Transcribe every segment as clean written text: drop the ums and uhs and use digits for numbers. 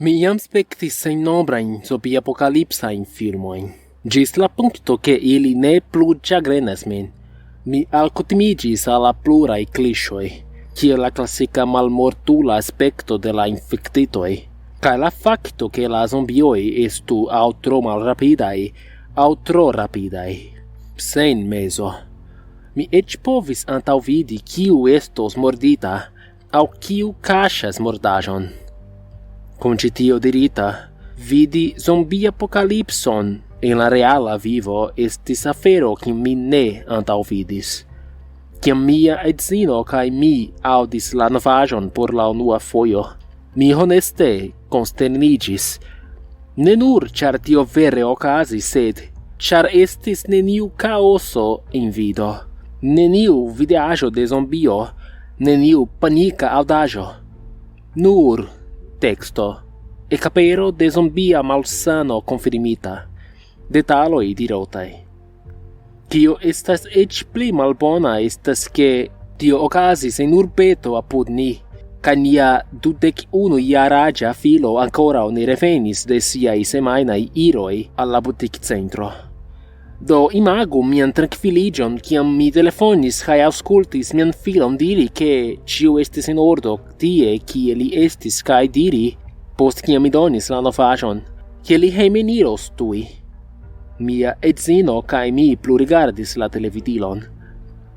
Mi jam spektis sennombrajn zombie-apokalipsajn filmojn, ĝis la punkto ke ili ne plu ĉagrenas min. Mi alkutimiĝis al la pluraj kliŝoj, kiel la klasika malmortula aspekto de la infektitoj, kaj la fakto ke la zombioj estu aŭ tro malrapidaj aŭ tro rapidaj, sen mezo. Mi eĉ povis antaŭvidi kiu estos mordita aŭ kiu kaŝas mordaĵon. Con ĉi tio dirita, vidi zombie-apokalipson en la reala vivo estis afero kiun mi ne antaŭvidis. Kiam mia edzino kaj mi aŭdis la novaĵon por la unua fojo, mi honeste konsterniĝis. Ne nur ĉar tio vere okazis, sed ĉar estis neniu kaoso en vido, neniu videaĵo de zombio, neniu panika aŭdaĵo. Nur texto, ekapero de zombia malsano konfirmita, detaloj dirotaj. Kio estas eĉ pli malbona estas ke tio okazis en urbeto apud ni, kaj nia 21-jaraĝa filo ankoraŭ ne revenis de siaj semajnaj iroj al la butikcentro. Do imagu mian trankviliĝon, kiam mi telefonis kaj aŭskultis mian filon diri ke ĉio estis en ordo tie kie li estis kaj diri, post kiam mi donis la novaĵon, ke li hejmeniros tuj. Mia edzino kaj mi plurigardis la televidilon,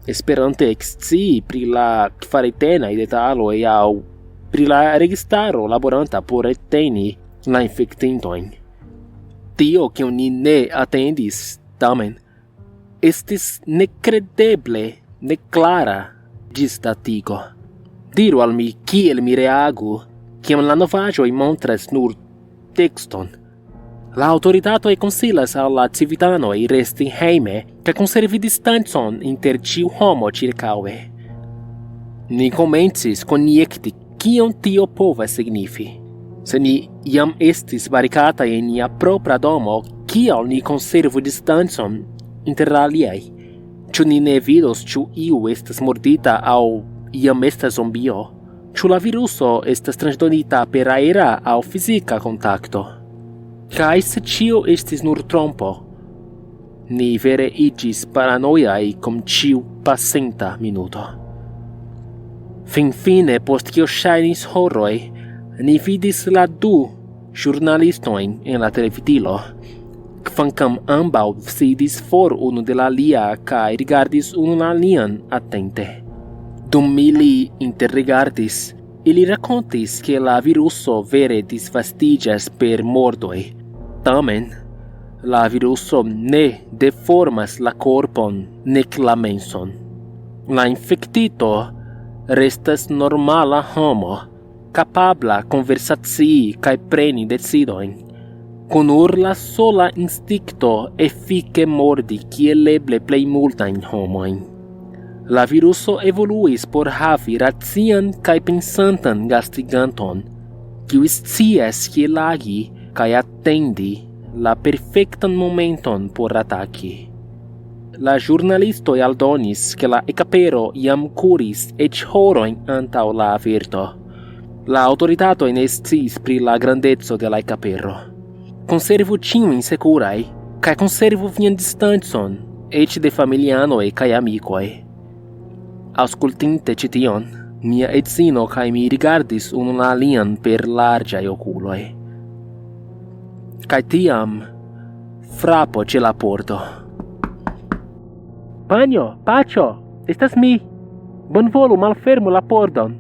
esperante ekscii pri la kvaretenaj detaloj aŭ pri la registaro laboranta por reteni la infektintojn. Tio, kion ni ne atendis, tamen, estis nekredeble neklara ĝisdatigo. Diru al mi kiel mi reagu, kiam la novaĵoj montras nur tekston. La aŭtoritatoj konsilas al la civitanoj resti hejme kaj konservi distancon inter ĉiu homo ĉirkaŭe. Ni komencis konjekti kion tio povas signifi. Se ni jam estis barikataj en nia propra domo, kial ni konservu distancon inter la aliaj? Ĉu ni ne vidos ĉu iu estas mordita aŭ iam estas zombio? Ĉu la viruso estas transdonita per aera aŭ fizika kontakto? Kaj se ĉio estis nur trompo, ni vere iĝis paranojaj kom ĉiu pasinta minuto. Finfine, post kio ŝajnis horoj, ni vidis la du ĵurnalistojn en la televidilo, kvankam ambaŭ sidis for unu de la alia kaj rigardis unu la alian atente. Dum ili interrigardis, ili rakontis ke la viruso vere disvastiĝas per mordoj. Tamen, la viruso ne deformas la korpon nek la menson. La infektito restas normala homo, kapabla konversacii kaj preni decidojn, kun nur la sola instinkto efike mordi kiel eble plej multajn homojn. La viruso evoluis por havi racian kaj pensantan gastiganton, kiu scias kiel agi kaj atendi la perfektan momenton por ataki. La ĵurnalistoj aldonis ke la ekapero jam kuris eĉ horojn antaŭ la averto. La aŭtoritatoj ne sciis pri la grandeco de la ekapero. Konservu ĉiujn sekuraj kaj konservu vian distancon, eĉ de familianoj kaj amikoj. Aŭskultinte ĉi tion, mia edzino kaj mi rigardis unu la alian per larĝaj okuloj. Kaj tiam frapo ĉe la porto. Panjo, paĉjo, estas mi. Bonvolu malfermu la pordon.